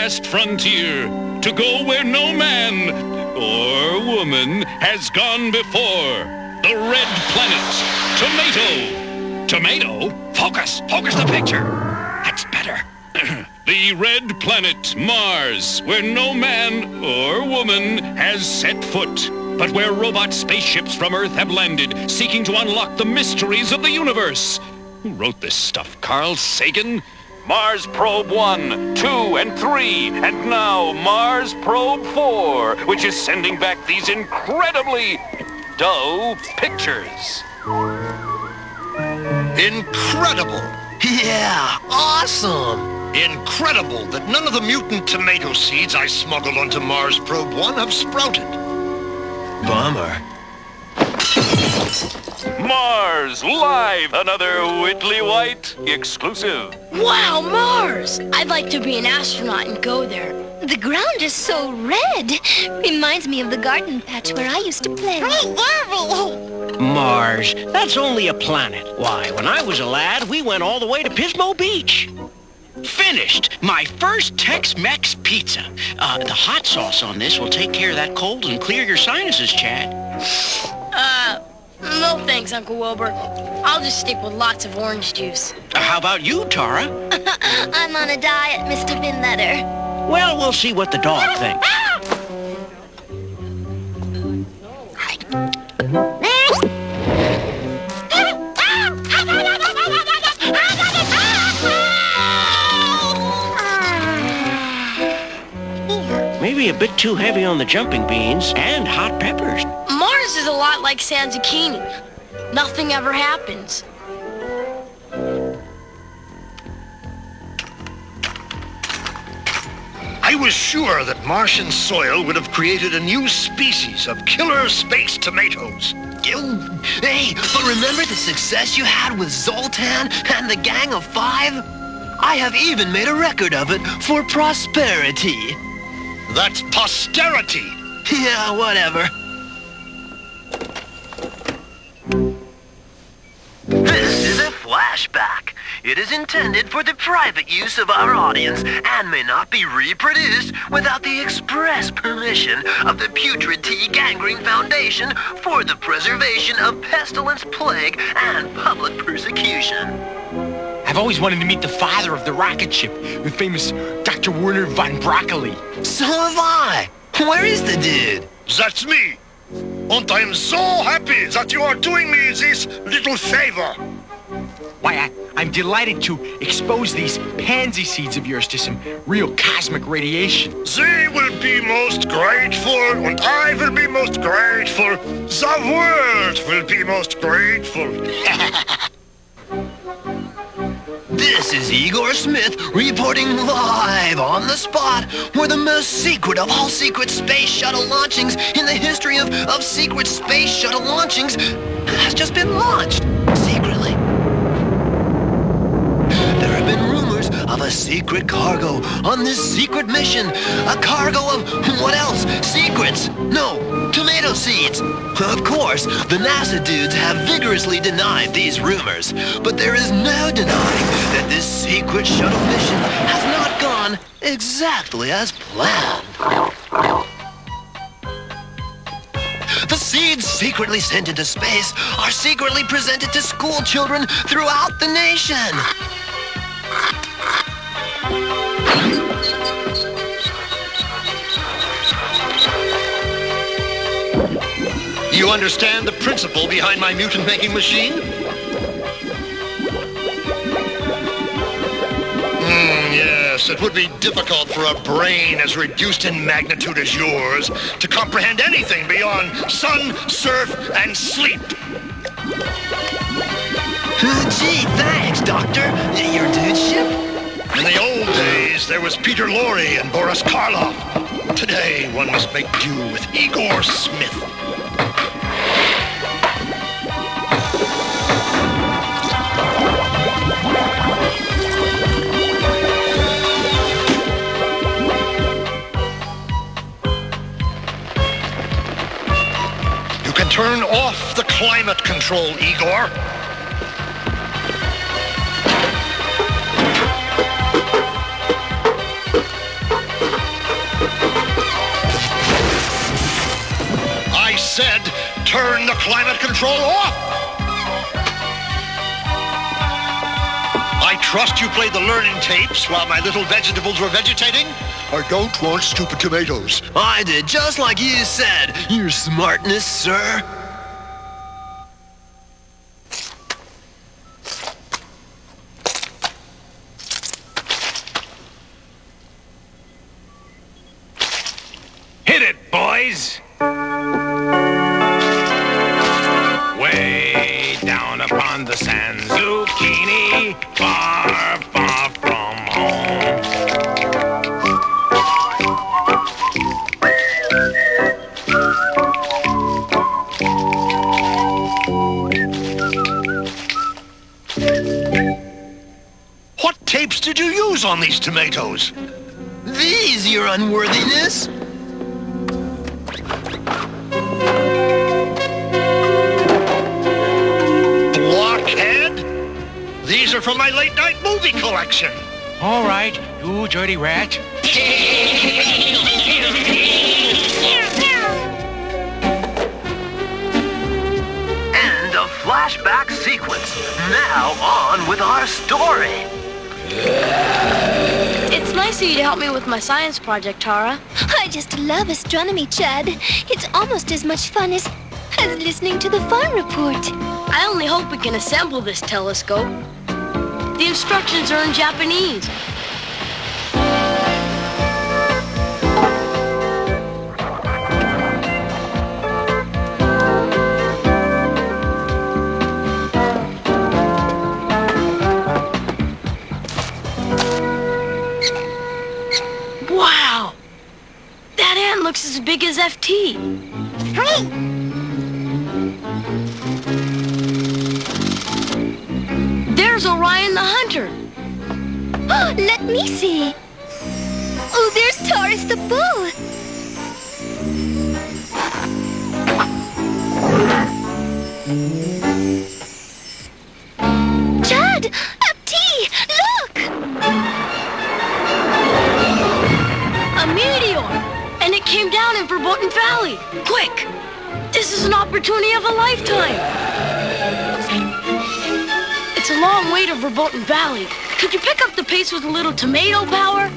last frontier, to go where no man or woman has gone before. The red planet, Tomato. Tomato? Focus the picture. That's better. The red planet, Mars, where no man or woman has set foot, but where robot spaceships from Earth have landed, seeking to unlock the mysteries of the universe. Who wrote this stuff? Carl Sagan? Mars Probe 1, 2, and 3, and now Mars Probe 4, which is sending back these incredibly dull pictures. Incredible! Yeah, awesome! Incredible that none of the mutant tomato seeds I smuggled onto Mars Probe 1 have sprouted. Bummer. Mars Live, another Whitley White exclusive. Wow, Mars! I'd like to be an astronaut and go there. The ground is so red. Reminds me of the garden patch where I used to play. Mars, that's only a planet. Why, when I was a lad, we went all the way to Pismo Beach. Finished! My first Tex-Mex pizza. The hot sauce on this will take care of that cold and clear your sinuses, Chad. No thanks, Uncle Wilbur. I'll just stick with lots of orange juice. How about you, Tara? I'm on a diet, Mr. Finletter. Well, we'll see what the dog thinks. Maybe a bit too heavy on the jumping beans and hot peppers. Mars is a lot like San Zucchini. Nothing ever happens. I was sure that Martian soil would have created a new species of killer space tomatoes. Hey, but remember the success you had with Zoltan and the Gang of Five? I have even made a record of it for prosperity. That's posterity. Yeah, whatever. This is a flashback. It is intended for the private use of our audience and may not be reproduced without the express permission of the Putrid Tea Gangrene Foundation for the preservation of pestilence, plague, and public persecution. I've always wanted to meet the father of the rocket ship, the famous Dr. Werner von Broccoli. So have I. Where is the dude? That's me. And I'm so happy that you are doing me this little favor. Why, I'm delighted to expose these pansy seeds of yours to some real cosmic radiation. They will be most grateful, and I will be most grateful. The world will be most grateful. This is Igor Smith reporting live on the spot where the most secret of all secret space shuttle launchings in the history of secret space shuttle launchings has just been launched secretly. There have been rumors of a secret cargo on this secret mission. A cargo of what else? Secrets? No, tomato seeds. Of course, the NASA dudes have vigorously denied these rumors, but there is no denying that this secret shuttle mission has not gone exactly as planned. The seeds secretly sent into space are secretly presented to school children throughout the nation. You understand the principle behind my mutant-making machine? Yes, it would be difficult for a brain as reduced in magnitude as yours to comprehend anything beyond sun, surf, and sleep. Gee, thanks, Doctor. Your dudeship? In the old days, there was Peter Lorre and Boris Karloff. Today, one must make do with Igor Smith. You can turn off the climate control, Igor. climate control off. I trust you played the learning tapes while my little vegetables were vegetating. I don't want stupid tomatoes. I did just like you said, your smartness, sir. Hit it, boys! Way down upon the sand, zucchini, far, far from home. What tapes did you use on these tomatoes? These, your unworthiness. Blockhead? These are from my late-night movie collection. All right, you dirty rat. End of flashback sequence. Now on with our story. It's nice of you to help me with my science project, Tara. I just love astronomy, Chad. It's almost as much fun as listening to the fun report. I only hope we can assemble this telescope. The instructions are in Japanese. Wow! That ant looks as big as FT. There's Orion the Hunter. Oh, let me see. Oh, there's Taurus the Bull. Chad, FT, look! A meteor! And it came down in Verboten Valley. Quick! This is an opportunity of a lifetime. It's a long way to Verboten Valley. Could you pick up the pace with a little tomato power?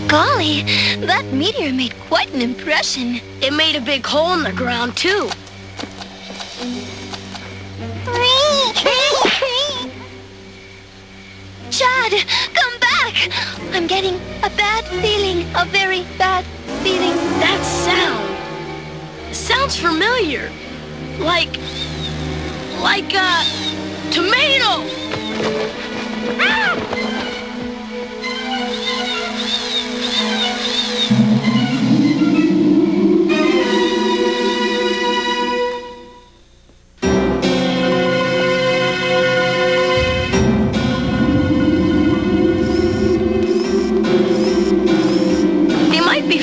Golly, that meteor made quite an impression. It made a big hole in the ground, too. Chad, come back! I'm getting a bad feeling, a very bad feeling. That sound sounds familiar. Like a tomato. Ah!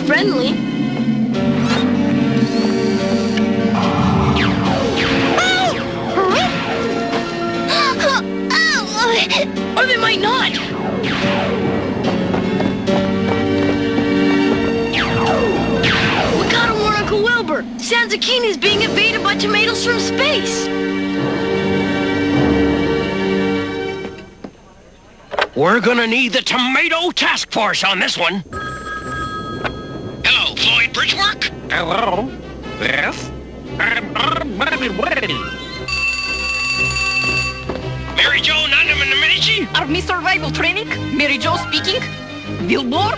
Friendly. Or they might not. We gotta warn Uncle Wilbur. San Zucchini's being invaded by tomatoes from space. We're gonna need the tomato task force on this one. Hello, Floyd Bridgework? Hello? Yes? Mary Jo Nanamanichi? Army survival training? Mary Jo speaking? Wilbur?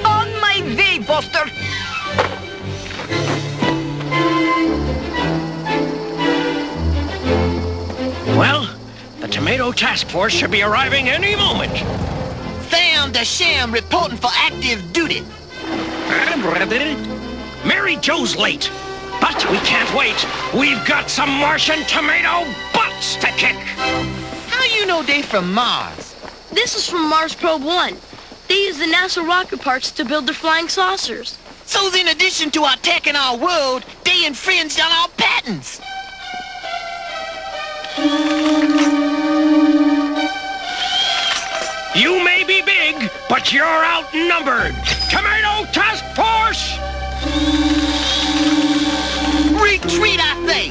On my way, Buster! Well, the tomato task force should be arriving any moment. Sam the Sham reporting for active duty. Mary Jo's late, but we can't wait. We've got some Martian tomato butts to kick. How you know they from Mars? This is from Mars Probe 1. They use the NASA rocket parts to build their flying saucers. So in addition to attacking our world, they infringed on our patents. You may be big, but you're outnumbered. Tomato Task Force! Retreat, I say!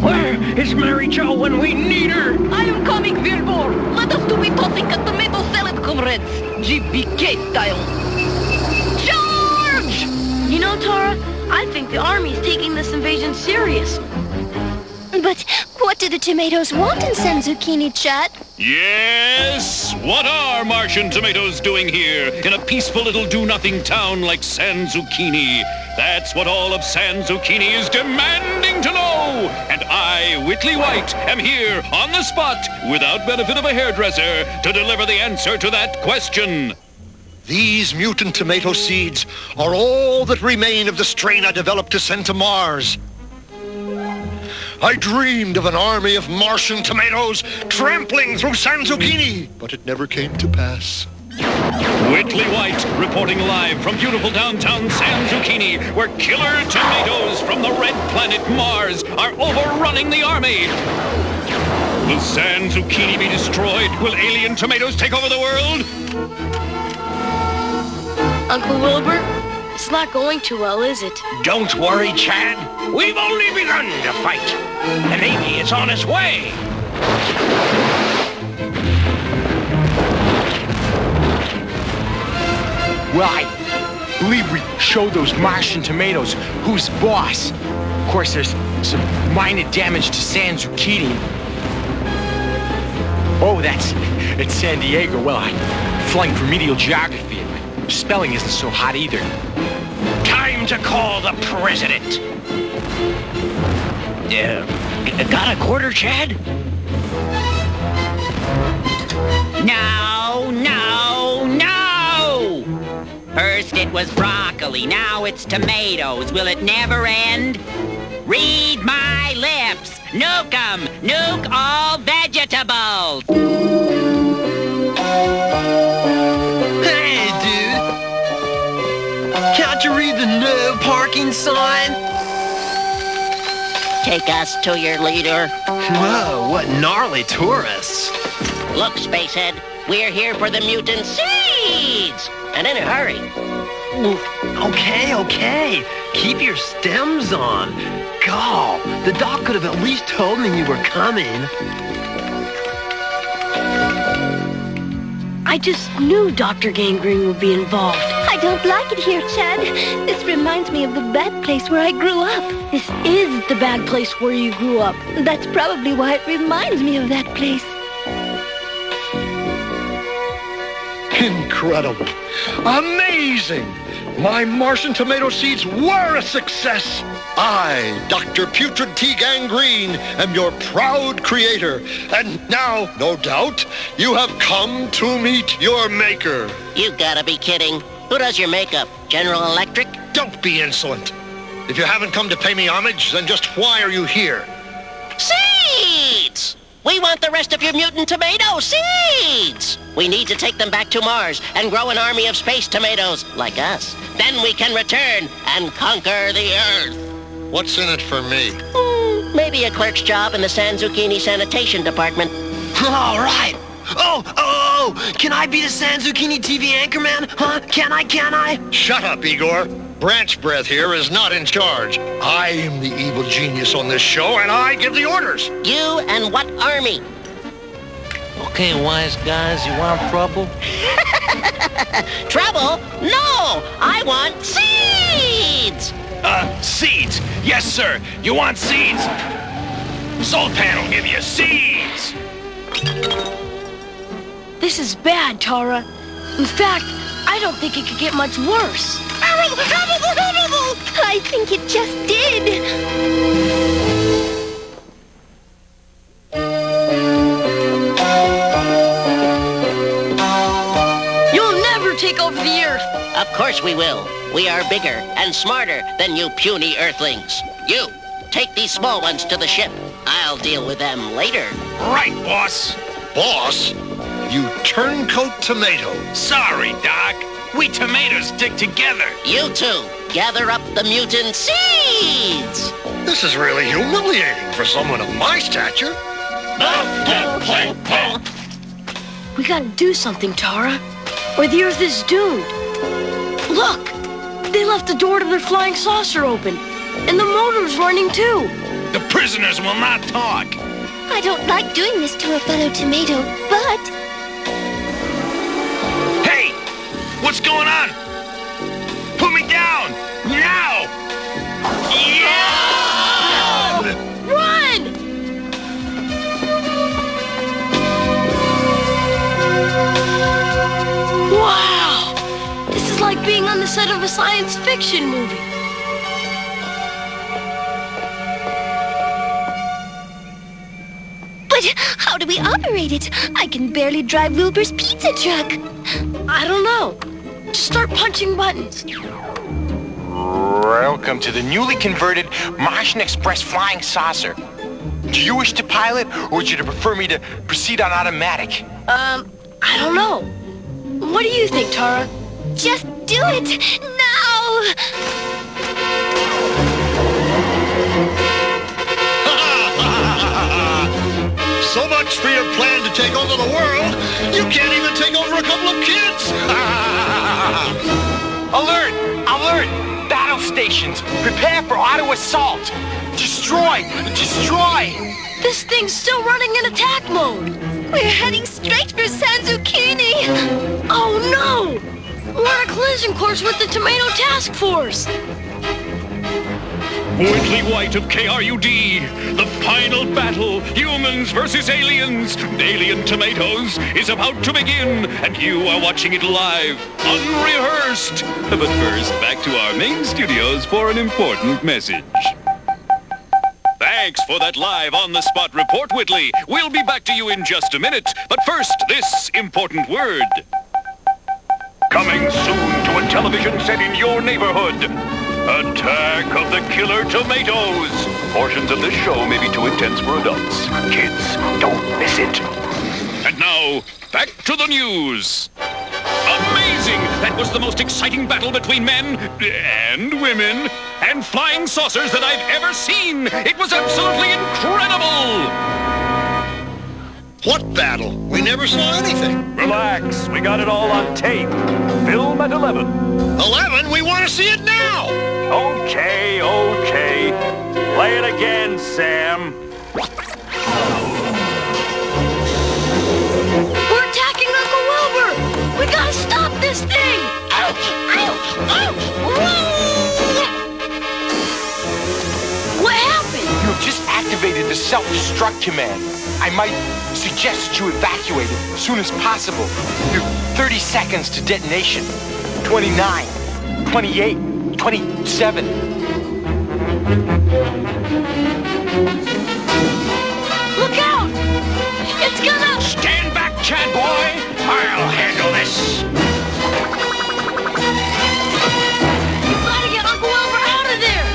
Where is Mary Jo when we need her? I am coming, Wilbur. Let us do be tossing a tomato salad, comrades. GBK style. Charge! You know, Tara, I think the army's taking this invasion seriously. But what do the tomatoes want in San Zucchini, Chad? Yes? What are Martian tomatoes doing here in a peaceful little do-nothing town like San Zucchini? That's what all of San Zucchini is demanding to know. And I, Whitley White, am here on the spot without benefit of a hairdresser to deliver the answer to that question. These mutant tomato seeds are all that remain of the strain I developed to send to Mars. I dreamed of an army of Martian tomatoes trampling through San Zucchini, but it never came to pass. Whitley White reporting live from beautiful downtown San Zucchini, where killer tomatoes from the red planet Mars are overrunning the army. Will San Zucchini be destroyed? Will alien tomatoes take over the world? Uncle Wilbur, it's not going too well, is it? Don't worry, Chad. We've only begun to fight. The Navy is on its way. Well, I believe we showed those Martian tomatoes who's boss. Of course, there's some minor damage to San Zucchini. Oh, it's San Diego. Well, I flunked remedial geography. My spelling isn't so hot either. Time to call the president. Got a quarter, Chad? No, no, no! First it was broccoli, now it's tomatoes. Will it never end? Read my lips. Nuke 'em. Nuke all vegetables. Hey, dude! Can't you read the no parking sign? Take us to your leader. Whoa, what gnarly tourists. Look, Spacehead, we're here for the mutant seeds! And in a hurry. Okay. Keep your stems on. God, the doc could have at least told me you were coming. I just knew Dr. Gangrene would be involved. I don't like it here, Chad. This reminds me of the bad place where I grew up. This is the bad place where you grew up. That's probably why it reminds me of that place. Incredible. Amazing. My Martian tomato seeds were a success. I, Dr. Putrid T. Gangrene, am your proud creator. And now, no doubt, you have come to meet your maker. You gotta be kidding. Who does your makeup? General Electric? Don't be insolent. If you haven't come to pay me homage, then just why are you here? Seeds! We want the rest of your mutant tomato seeds! We need to take them back to Mars and grow an army of space tomatoes, like us. Then we can return and conquer the Earth. What's in it for me? Maybe a clerk's job in the San Zucchini Sanitation Department. All right. Oh, can I be the San Zucchini TV anchorman? Huh? Can I? Shut up, Igor. Branch Breath here is not in charge. I am the evil genius on this show, and I give the orders. You and what army? Okay, wise guys, you want trouble? Trouble? No! I want seeds! Seeds. Yes, sir. You want seeds? Salt Pan will give you seeds. This is bad, Tara. In fact, I don't think it could get much worse. I think it just did. You'll never take over the Earth. Of course we will. We are bigger and smarter than you puny Earthlings. You, take these small ones to the ship. I'll deal with them later. Right, boss. Boss? you turncoat tomato. Sorry, Doc. We tomatoes stick together. You two, gather up the mutant seeds. This is really humiliating for someone of my stature. We gotta do something, Tara, or the Earth is doomed. Look! They left the door to their flying saucer open, and the motor's running too. The prisoners will not talk. I don't like doing this to a fellow tomato, but... Hey! What's going on? Put me down! Now! Yeah! Run! Wow! This is like being on the set of a science fiction movie. But how do we operate it? I can barely drive Wilbur's pizza truck. I don't know. Just start punching buttons. Welcome to the newly converted Martian Express flying saucer. Do you wish to pilot, or would you prefer me to proceed on automatic? I don't know. What do you think, Tara? Just do it now! So much for your plan to take over the world, you can't even take over a couple of kids! Alert! Alert! Battle stations! Prepare for auto assault! Destroy! Destroy! This thing's still running in attack mode. We're heading straight for San Zucchini! Oh no! We're on a collision course with the Tomato Task Force. Whitley White of KRUD, the final battle, humans versus aliens, alien tomatoes, is about to begin, and you are watching it live, unrehearsed. But first, back to our main studios for an important message. Thanks for that live on-the-spot report, Whitley. We'll be back to you in just a minute, but first, this important word. Coming soon to a television set in your neighborhood. Attack of the Killer Tomatoes. Portions of this show may be too intense for adults. Kids, don't miss it. And now, back to the news. Amazing! That was the most exciting battle between men and women and flying saucers that I've ever seen. It was absolutely incredible. What battle? We never saw anything. Relax, we got it all on tape. Film at 11. 11? We want to see it now! Okay, okay. Play it again, Sam. We're attacking Uncle Wilbur! We gotta stop this thing! Ouch! Ouch! Ouch! What happened? You have just activated the self-destruct command. I might suggest that you evacuate it as soon as possible. You have 30 seconds to detonation. 29, 28, 27. Look out! It's gonna... Stand back, Chad boy! I'll handle this! You gotta get Uncle Wilbur out of there!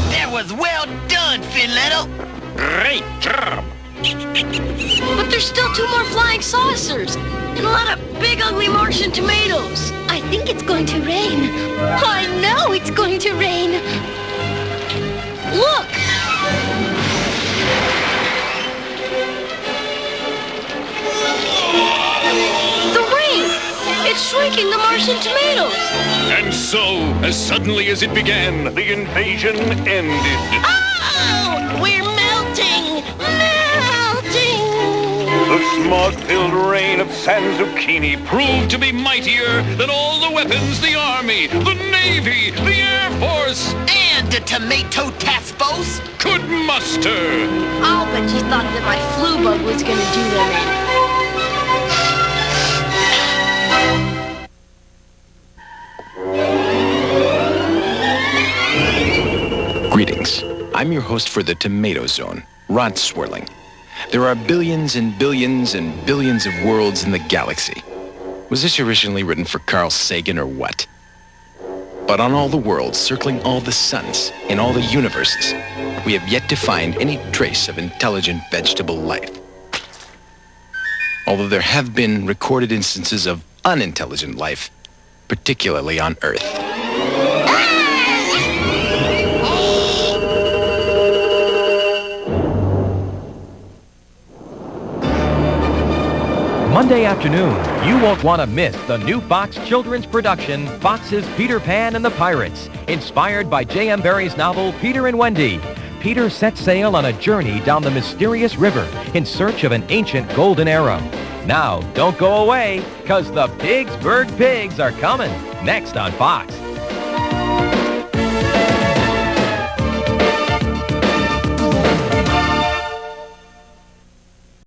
That was well done, Finletto. Great job! But there's still 2 more flying saucers and a lot of big ugly Martian tomatoes. I think it's going to rain. I know it's going to rain. Look! The rain! It's shrinking the Martian tomatoes. And so, as suddenly as it began, the invasion ended. Oh, we're melting! Melting! The smog-filled rain of San Zucchini proved to be mightier than all the weapons the Army, the Navy, the Air Force, And the Tomato Task Force? could muster. I'll bet you thought that my flu bug was gonna do them in. Greetings. I'm your host for the Tomato Zone, Rod Swirling. There are billions and billions and billions of worlds in the galaxy. Was this originally written for Carl Sagan or what? But on all the worlds, circling all the suns, in all the universes, we have yet to find any trace of intelligent vegetable life. Although there have been recorded instances of unintelligent life, particularly on Earth. Monday afternoon, you won't want to miss the new Fox children's production, Fox's Peter Pan and the Pirates, inspired by J.M. Barrie's novel Peter and Wendy. Peter sets sail on a journey down the mysterious river in search of an ancient golden arrow. Now, don't go away, because the Pittsburgh Pigs are coming next on Fox.